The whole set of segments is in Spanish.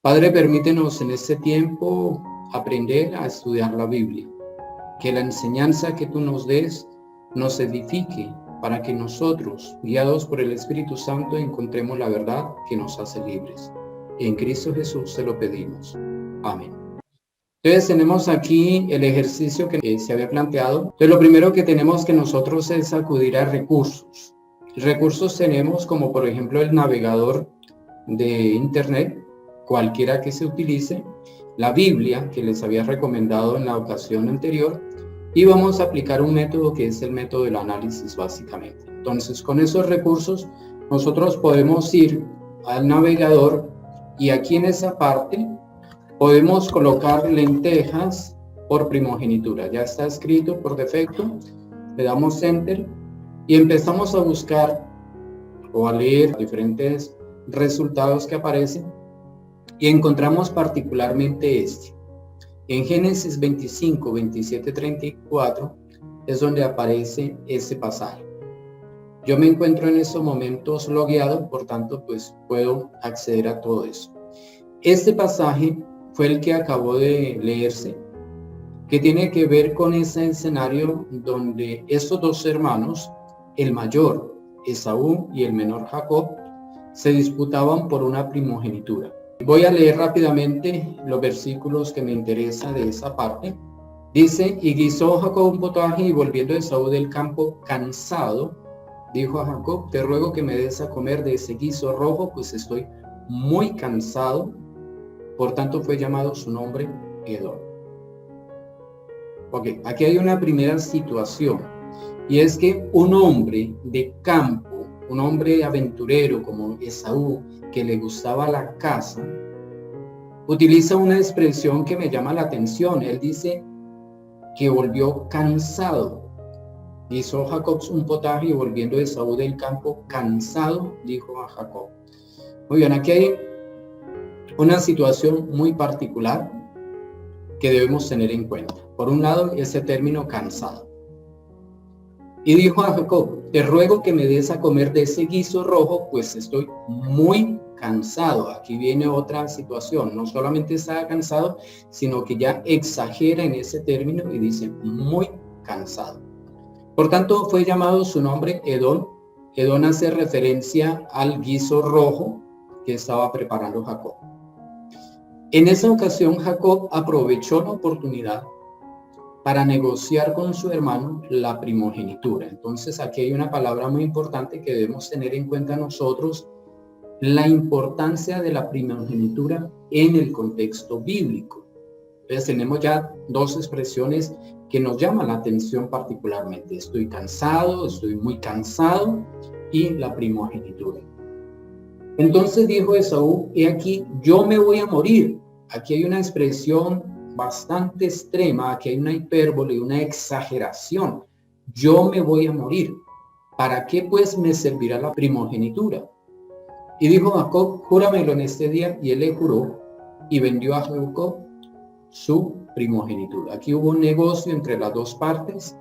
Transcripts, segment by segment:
Padre, permítenos en este tiempo aprender a estudiar la Biblia. Que la enseñanza que tú nos des nos edifique para que nosotros, guiados por el Espíritu Santo, encontremos la verdad que nos hace libres. En Cristo Jesús se lo pedimos. Amén. Entonces tenemos aquí el ejercicio que se había planteado. Entonces lo primero que tenemos que nosotros es acudir a recursos. Recursos tenemos como por ejemplo el navegador de internet, cualquiera que se utilice, la Biblia que les había recomendado en la ocasión anterior, y vamos a aplicar un método que es el método del análisis básicamente. Entonces con esos recursos nosotros podemos ir al navegador y aquí en esa parte podemos colocar lentejas por primogenitura. Ya está escrito por defecto. Le damos Enter y empezamos a buscar o a leer diferentes resultados que aparecen y encontramos particularmente este. En Génesis 25, 27, 34 es donde aparece ese pasaje. Yo me encuentro en estos momentos logueado, por tanto pues puedo acceder a todo eso. Este pasaje fue el que acabó de leerse, que tiene que ver con ese escenario donde estos dos hermanos, el mayor Esaú y el menor Jacob, se disputaban por una primogenitura. Voy a leer rápidamente los versículos que me interesan de esa parte. Dice, y guisó Jacob un potaje y volviendo Esaú del campo cansado, dijo a Jacob, te ruego que me des a comer de ese guiso rojo, pues estoy muy cansado. Por tanto fue llamado su nombre Edom. Ok, aquí hay una primera situación, y es que un hombre de campo, un hombre aventurero como Esaú, que le gustaba la caza, utiliza una expresión que me llama la atención. Él dice que volvió cansado. Hizo Jacob un potaje y volviendo Esaú del campo cansado, dijo a Jacob. Muy bien, aquí hay una situación muy particular que debemos tener en cuenta. Por un lado, ese término cansado. Y dijo a Jacob, te ruego que me des a comer de ese guiso rojo, pues estoy muy cansado. Aquí viene otra situación. No solamente está cansado, sino que ya exagera en ese término y dice muy cansado. Por tanto, fue llamado su nombre Edom. Edom hace referencia al guiso rojo que estaba preparando Jacob. En esa ocasión, Jacob aprovechó la oportunidad para negociar con su hermano la primogenitura. Entonces, aquí hay una palabra muy importante que debemos tener en cuenta nosotros, la importancia de la primogenitura en el contexto bíblico. Entonces, tenemos ya dos expresiones que nos llaman la atención particularmente. Estoy cansado, estoy muy cansado, y la primogenitura. Entonces dijo Esaú, he aquí, yo me voy a morir. Aquí hay una expresión bastante extrema, aquí hay una hipérbole, una exageración. Yo me voy a morir. ¿Para qué pues me servirá la primogenitura? Y dijo Jacob, júramelo en este día, y él le juró, y vendió a Jacob su primogenitura. Aquí hubo un negocio entre las dos partes,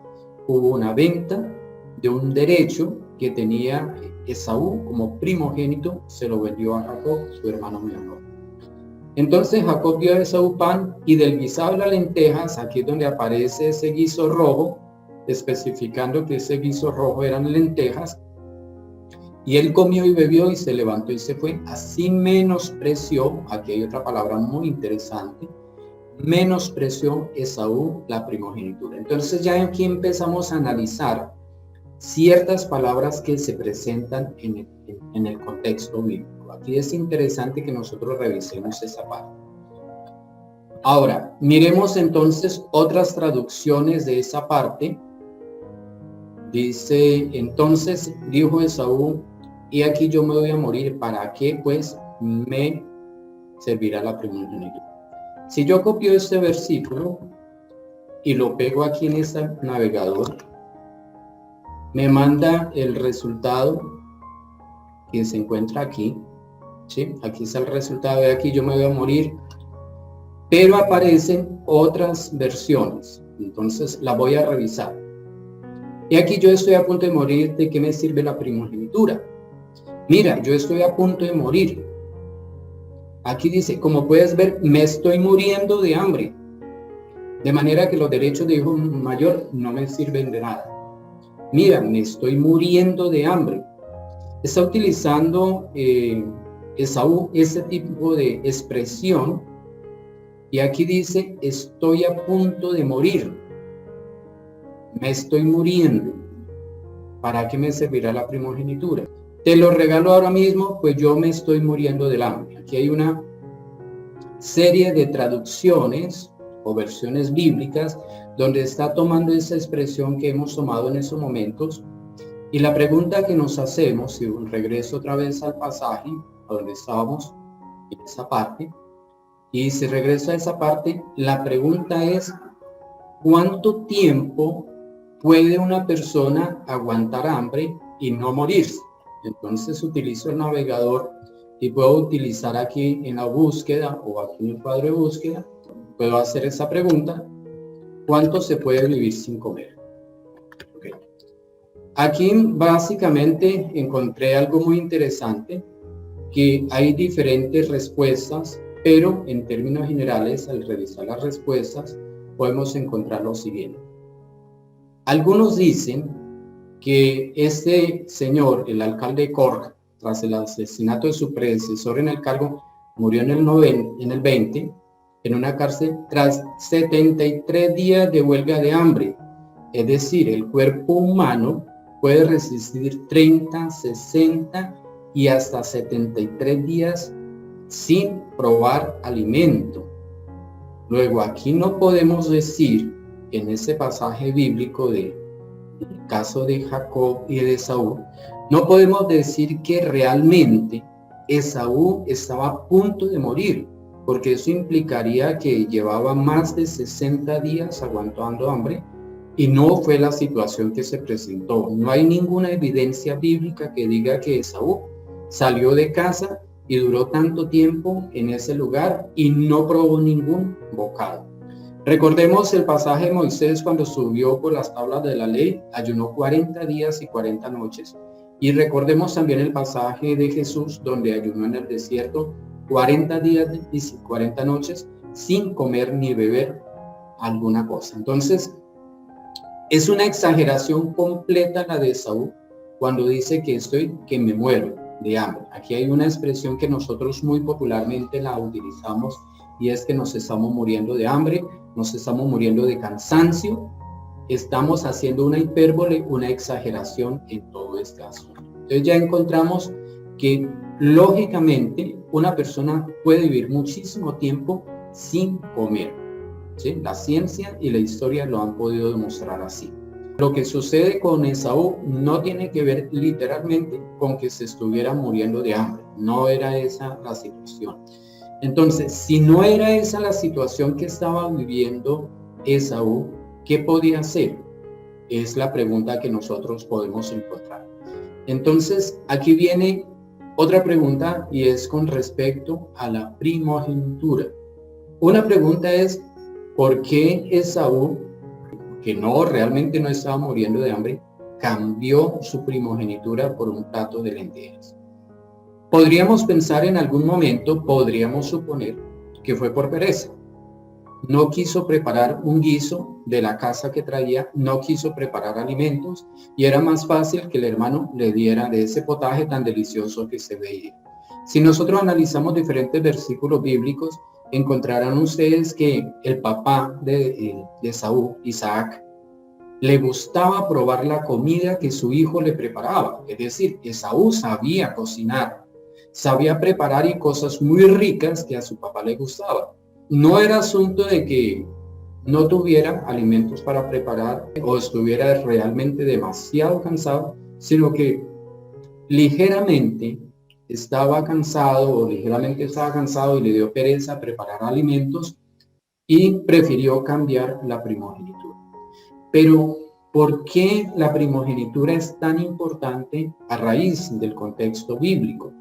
hubo una venta de un derecho que tenía Esaú como primogénito, se lo vendió a Jacob, su hermano menor. Entonces Jacob dio a Esaú pan, y del guisado de las lentejas, aquí es donde aparece ese guiso rojo, especificando que ese guiso rojo eran lentejas, y él comió y bebió y se levantó y se fue. Así menospreció, aquí hay otra palabra muy interesante, menospreció Esaú la primogenitura. Entonces ya aquí empezamos a analizar ciertas palabras que se presentan en el contexto bíblico. Aquí es interesante que nosotros revisemos esa parte. Ahora, miremos entonces otras traducciones de esa parte. Dice, entonces dijo Esaú, y aquí yo me voy a morir, ¿para qué pues me servirá la primogenitura? Si yo copio este versículo y lo pego aquí en este navegador, me manda el resultado que se encuentra aquí, ¿sí? Aquí está el resultado de aquí, yo me voy a morir, pero aparecen otras versiones, entonces la voy a revisar. Y aquí yo estoy a punto de morir, ¿de qué me sirve la primogenitura? Mira, yo estoy a punto de morir. Aquí dice, como puedes ver, me estoy muriendo de hambre. De manera que los derechos de hijo mayor no me sirven de nada. Mira, me estoy muriendo de hambre. Está utilizando Esaú ese tipo de expresión. Y aquí dice, estoy a punto de morir. Me estoy muriendo. ¿Para qué me servirá la primogenitura? Te lo regalo ahora mismo, pues yo me estoy muriendo del hambre. Aquí hay una serie de traducciones o versiones bíblicas donde está tomando esa expresión que hemos tomado en esos momentos. Y la pregunta que nos hacemos, si regreso otra vez al pasaje, a donde estábamos, en esa parte, y si regreso a esa parte, la pregunta es, ¿cuánto tiempo puede una persona aguantar hambre y no morirse? Entonces utilizo el navegador y puedo utilizar aquí en la búsqueda o aquí en el cuadro de búsqueda, puedo hacer esa pregunta, ¿cuánto se puede vivir sin comer? Okay. Aquí básicamente encontré algo muy interesante, que hay diferentes respuestas, pero en términos generales, al revisar las respuestas, podemos encontrar lo siguiente. Algunos dicen que este señor, el alcalde de Cork, tras el asesinato de su predecesor en el cargo, murió en el 20, en una cárcel tras 73 días de huelga de hambre. Es decir, el cuerpo humano puede resistir 30, 60 y hasta 73 días sin probar alimento. Luego, aquí no podemos decir, en ese pasaje bíblico del caso de Jacob y de Esaú, no podemos decir que realmente Esaú estaba a punto de morir, porque eso implicaría que llevaba más de 60 días aguantando hambre y no fue la situación que se presentó. No hay ninguna evidencia bíblica que diga que Esaú salió de casa y duró tanto tiempo en ese lugar y no probó ningún bocado. Recordemos el pasaje de Moisés cuando subió por las tablas de la ley, ayunó 40 días y 40 noches. Y recordemos también el pasaje de Jesús donde ayunó en el desierto 40 días y 40 noches sin comer ni beber alguna cosa. Entonces, es una exageración completa la de Esaú cuando dice que me muero de hambre. Aquí hay una expresión que nosotros muy popularmente la utilizamos y es que nos estamos muriendo de hambre, nos estamos muriendo de cansancio, estamos haciendo una hipérbole, una exageración en todo este asunto. Entonces ya encontramos que lógicamente una persona puede vivir muchísimo tiempo sin comer, ¿sí? La ciencia y la historia lo han podido demostrar así. Lo que sucede con Esaú no tiene que ver literalmente con que se estuviera muriendo de hambre. No era esa la situación. Entonces, si no era esa la situación que estaba viviendo Esaú, ¿qué podía hacer? Es la pregunta que nosotros podemos encontrar. Entonces, aquí viene otra pregunta y es con respecto a la primogenitura. Una pregunta es, ¿por qué Esaú, que realmente no estaba muriendo de hambre, cambió su primogenitura por un plato de lentejas? Podríamos pensar en algún momento, podríamos suponer que fue por pereza. No quiso preparar un guiso de la casa que traía, no quiso preparar alimentos y era más fácil que el hermano le diera de ese potaje tan delicioso que se veía. Si nosotros analizamos diferentes versículos bíblicos, encontrarán ustedes que el papá de Esaú, Isaac, le gustaba probar la comida que su hijo le preparaba. Es decir, Esaú sabía cocinar, sabía preparar y cosas muy ricas que a su papá le gustaban. No era asunto de que no tuviera alimentos para preparar o estuviera realmente demasiado cansado, sino que ligeramente estaba cansado y le dio pereza preparar alimentos y prefirió cambiar la primogenitura. Pero, ¿por qué la primogenitura es tan importante a raíz del contexto bíblico?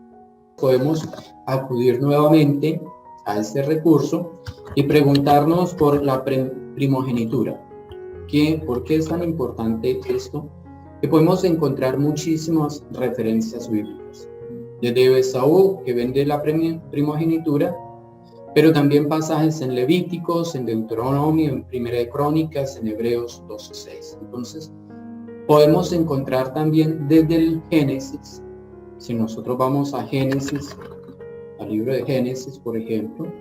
Podemos acudir nuevamente a este recurso y preguntarnos por la primogenitura. ¿Por qué es tan importante esto? Que podemos encontrar muchísimas referencias bíblicas. Desde Esaú, que vende la primogenitura, pero también pasajes en Levíticos, en Deuteronomio, en Primera de Crónicas, en Hebreos 12:6. Entonces, podemos encontrar también desde el Génesis, si nosotros vamos a Génesis, al libro de Génesis, por ejemplo,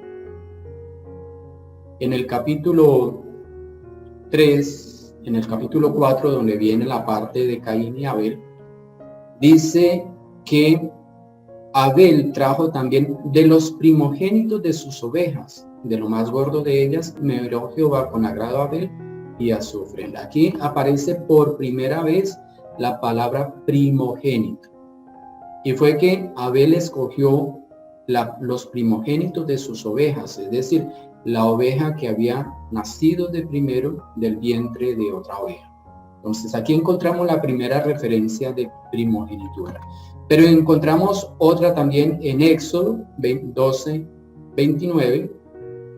en el capítulo 3, en el capítulo 4, donde viene la parte de Caín y Abel, dice que Abel trajo también de los primogénitos de sus ovejas, de lo más gordo de ellas, me miró Jehová con agrado a Abel y a su ofrenda. Aquí aparece por primera vez la palabra primogénito. Y fue que Abel escogió los primogénitos de sus ovejas, es decir, la oveja que había nacido de primero del vientre de otra oveja. Entonces aquí encontramos la primera referencia de primogenitura. Pero encontramos otra también en Éxodo 12:29.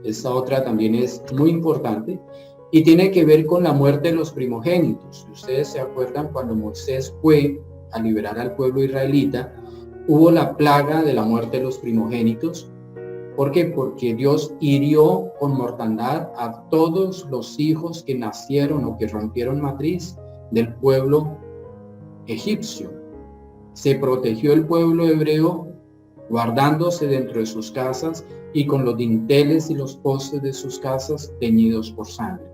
Esta otra también es muy importante y tiene que ver con la muerte de los primogénitos. Si ustedes se acuerdan, cuando Moisés fue a liberar al pueblo israelita, hubo la plaga de la muerte de los primogénitos. ¿Por qué? Porque Dios hirió con mortandad a todos los hijos que nacieron o que rompieron matriz del pueblo egipcio. Se protegió el pueblo hebreo guardándose dentro de sus casas y con los dinteles y los postes de sus casas teñidos por sangre.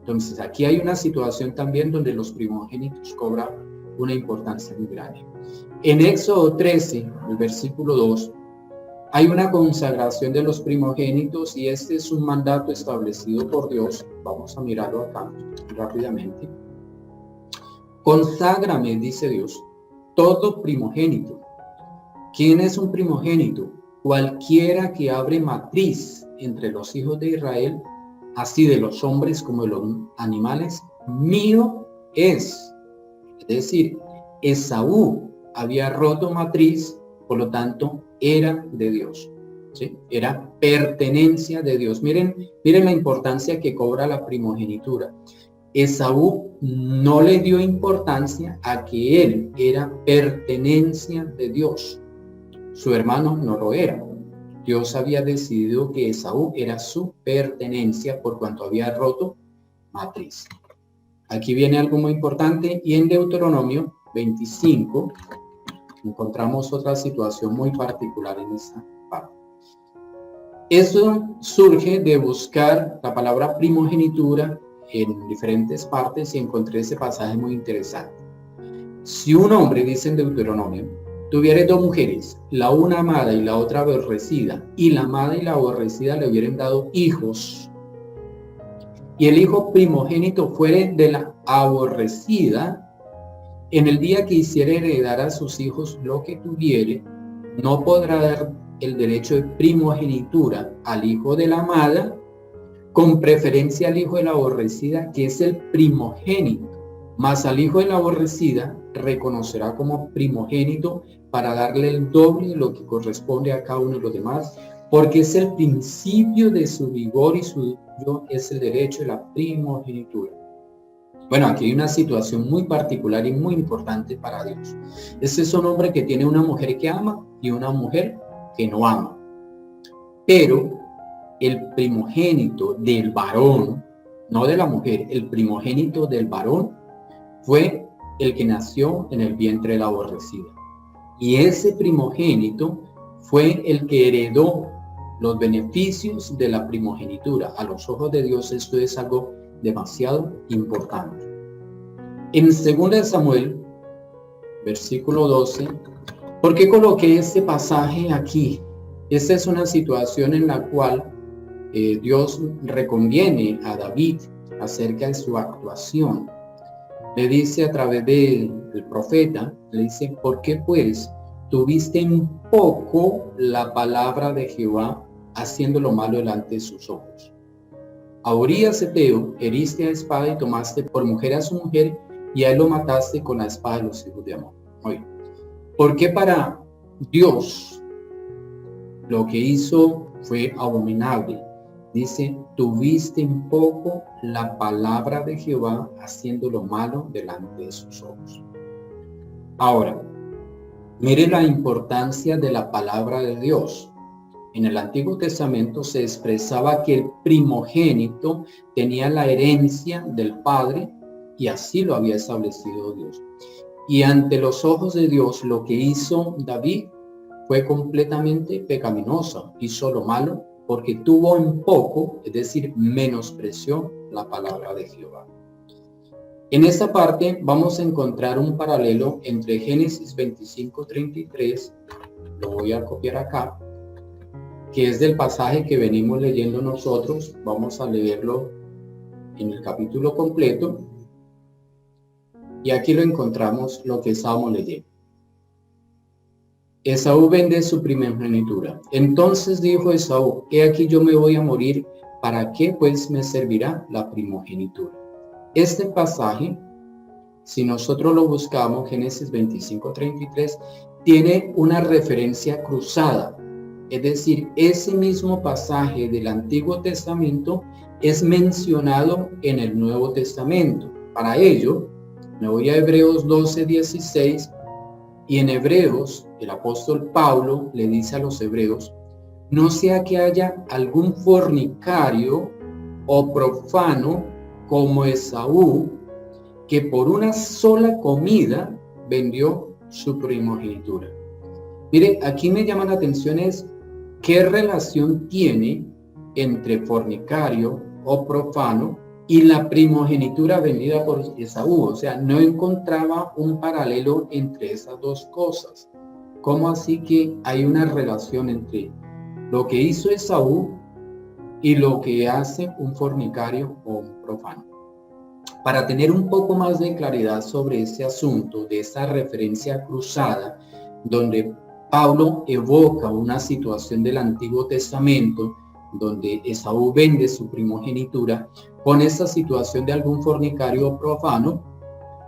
Entonces aquí hay una situación también donde los primogénitos cobran una importancia muy grande. En Éxodo 13, el versículo 2, hay una consagración de los primogénitos y este es un mandato establecido por Dios. Vamos a mirarlo acá rápidamente. Conságrame, dice Dios, todo primogénito. ¿Quién es un primogénito? Cualquiera que abre matriz entre los hijos de Israel, así de los hombres como de los animales, mío es. Es decir, Esaú había roto matriz, por lo tanto, era de Dios. ¿Sí? Era pertenencia de Dios. Miren la importancia que cobra la primogenitura. Esaú no le dio importancia a que él era pertenencia de Dios. Su hermano no lo era. Dios había decidido que Esaú era su pertenencia por cuanto había roto matriz. Aquí viene algo muy importante y en Deuteronomio 25 encontramos otra situación muy particular en esta parte. Eso surge de buscar la palabra primogenitura en diferentes partes y encontré ese pasaje muy interesante. Si un hombre, dice en Deuteronomio, tuviere dos mujeres, la una amada y la otra aborrecida, y la amada y la aborrecida le hubieran dado hijos, y el hijo primogénito fuere de la aborrecida, en el día que hiciere heredar a sus hijos lo que tuviere, no podrá dar el derecho de primogenitura al hijo de la amada, con preferencia al hijo de la aborrecida, que es el primogénito, mas al hijo de la aborrecida reconocerá como primogénito para darle el doble de lo que corresponde a cada uno de los demás, porque es el principio de su vigor y suyo es el derecho de la primogenitura. Bueno, aquí hay una situación muy particular y muy importante para Dios. Este es un hombre que tiene una mujer que ama y una mujer que no ama. Pero el primogénito del varón, no de la mujer, el primogénito del varón fue el que nació en el vientre de la aborrecida. Y ese primogénito fue el que heredó los beneficios de la primogenitura. A los ojos de Dios esto es algo demasiado importante. En 2 Samuel, versículo 12, ¿por qué coloqué este pasaje aquí? Esta es una situación en la cual Dios reconviene a David acerca de su actuación. Le dice a través del profeta, le dice, ¿por qué pues tuviste en poco la palabra de Jehová haciendo lo malo delante de sus ojos? A Urías Eteo heriste a espada y tomaste por mujer a su mujer y a él lo mataste con la espada de los hijos de Amón. Oye, ¿por qué para Dios lo que hizo fue abominable? Dice, tuviste en poco la palabra de Jehová haciendo lo malo delante de sus ojos. Ahora, Mire la importancia de la palabra de Dios. En el Antiguo Testamento se expresaba que el primogénito tenía la herencia del Padre y así lo había establecido Dios. Y ante los ojos de Dios lo que hizo David fue completamente pecaminoso, hizo lo malo porque tuvo en poco, es decir, menospreció la palabra de Jehová. En esta parte vamos a encontrar un paralelo entre Génesis 25:33, lo voy a copiar acá, que es del pasaje que venimos leyendo nosotros. Vamos a leerlo en el capítulo completo. Y aquí lo encontramos lo que estábamos leyendo. Esaú vende su primogenitura. Entonces dijo Esaú: he aquí yo me voy a morir, ¿para qué pues me servirá la primogenitura? Este pasaje, si nosotros lo buscamos, Génesis 25:33, tiene una referencia cruzada. Es decir, ese mismo pasaje del Antiguo Testamento es mencionado en el Nuevo Testamento. Para ello, me voy a Hebreos 12:16, y en Hebreos, el apóstol Pablo le dice a los hebreos: no sea que haya algún fornicario o profano como Esaú, que por una sola comida vendió su primogenitura. Mire, aquí me llama la atención es qué relación tiene entre fornicario o profano y la primogenitura vendida por Esaú. O sea, no encontraba un paralelo entre esas dos cosas. ¿Cómo así que hay una relación entre lo que hizo Esaú y lo que hace un fornicario o un profano? Para tener un poco más de claridad sobre este asunto, de esta referencia cruzada, donde Pablo evoca una situación del Antiguo Testamento, donde Esaú vende su primogenitura, con esta situación de algún fornicario o profano,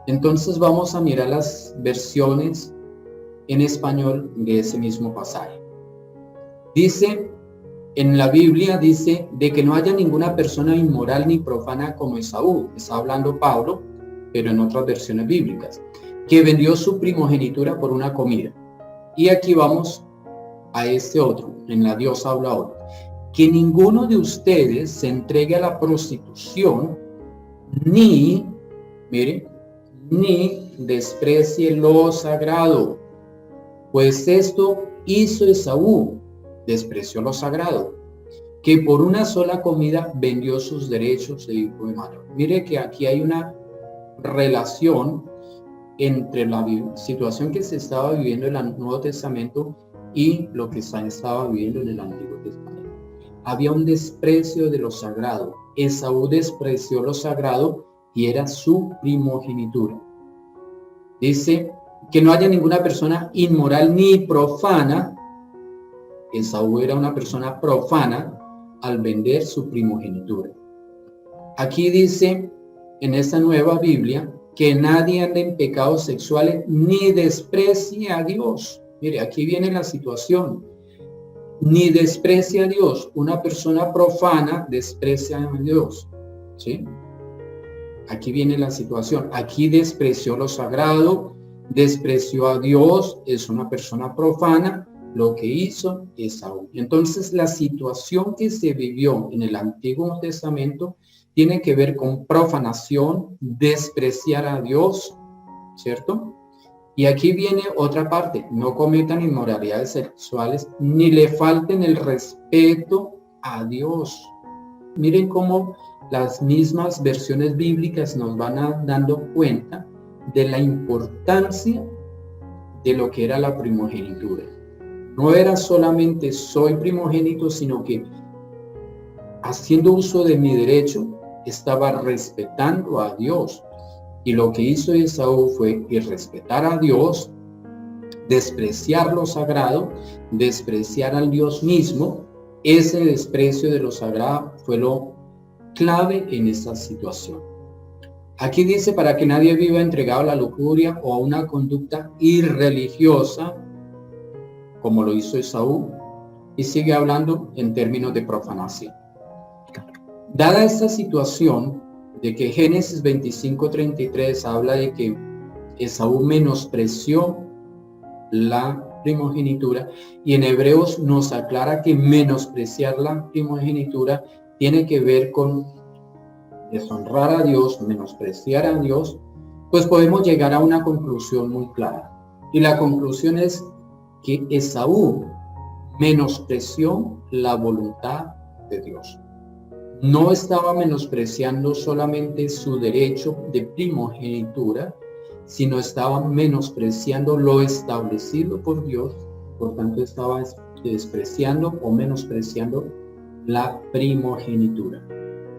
entonces vamos a mirar las versiones en español de ese mismo pasaje. Dice, en la Biblia dice, de que no haya ninguna persona inmoral ni profana como Esaú. Está hablando Pablo, pero en otras versiones bíblicas, que vendió su primogenitura por una comida. Y aquí vamos a este otro, en la Dios habla hoy. Que ninguno de ustedes se entregue a la prostitución, ni desprecie lo sagrado, pues esto hizo Esaú, despreció lo sagrado, que por una sola comida vendió sus derechos de hijo de mayor. Mire que aquí hay una relación entre la situación que se estaba viviendo en el Nuevo Testamento y lo que se estaba viviendo en el Antiguo Testamento. Había un desprecio de lo sagrado. Esaú despreció lo sagrado y era su primogenitura. Dice que no haya ninguna persona inmoral ni profana. Esaú era una persona profana al vender su primogenitura. Aquí dice en esta nueva Biblia que nadie ande en pecados sexuales ni desprecie a Dios. Mire, aquí viene la situación. Ni desprecia a Dios. Una persona profana desprecia a Dios. ¿Sí? Aquí viene la situación. Aquí despreció lo sagrado, despreció a Dios, es una persona profana. Lo que hizo Esaú. Entonces, la situación que se vivió en el Antiguo Testamento tiene que ver con profanación, despreciar a Dios, ¿cierto? Y aquí viene otra parte: no cometan inmoralidades sexuales, ni le falten el respeto a Dios. Miren cómo las mismas versiones bíblicas nos van dando cuenta de la importancia de lo que era la primogenitura. No era solamente soy primogénito, sino que haciendo uso de mi derecho, estaba respetando a Dios. Y lo que hizo Esaú fue irrespetar a Dios, despreciar lo sagrado, despreciar al Dios mismo. Ese desprecio de lo sagrado fue lo clave en esta situación. Aquí dice: para que nadie viva entregado a la lujuria o a una conducta irreligiosa, como lo hizo Esaú, y sigue hablando en términos de profanación. Dada esta situación de que Génesis 25:33 habla de que Esaú menospreció la primogenitura, y en Hebreos nos aclara que menospreciar la primogenitura tiene que ver con deshonrar a Dios, menospreciar a Dios, pues podemos llegar a una conclusión muy clara. Y la conclusión es que Esaú menospreció la voluntad de Dios. No estaba menospreciando solamente su derecho de primogenitura, sino estaba menospreciando lo establecido por Dios. Por tanto, estaba despreciando o menospreciando la primogenitura.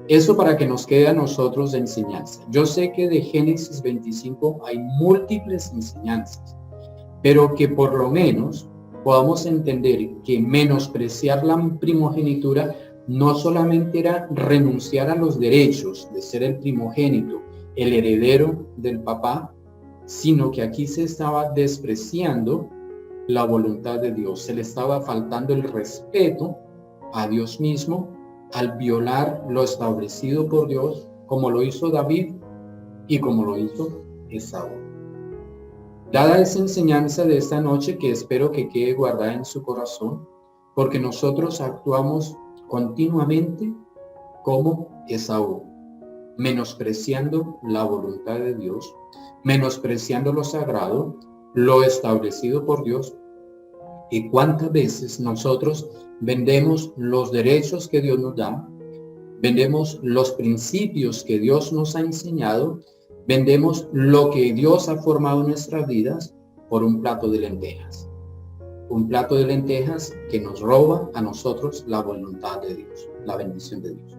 Eso para que nos quede a nosotros de enseñanza. Yo sé que de Génesis 25 hay múltiples enseñanzas, pero que por lo menos podamos entender que menospreciar la primogenitura no solamente era renunciar a los derechos de ser el primogénito, el heredero del papá, sino que aquí se estaba despreciando la voluntad de Dios. Se le estaba faltando el respeto a Dios mismo al violar lo establecido por Dios, como lo hizo David y como lo hizo Esaú. Dada esa enseñanza de esta noche, que espero que quede guardada en su corazón, porque nosotros actuamos continuamente como Esaú, menospreciando la voluntad de Dios, menospreciando lo sagrado, lo establecido por Dios. Y cuántas veces nosotros vendemos los derechos que Dios nos da, vendemos los principios que Dios nos ha enseñado, vendemos lo que Dios ha formado en nuestras vidas por un plato de lentejas. Un plato de lentejas que nos roba a nosotros la voluntad de Dios, la bendición de Dios.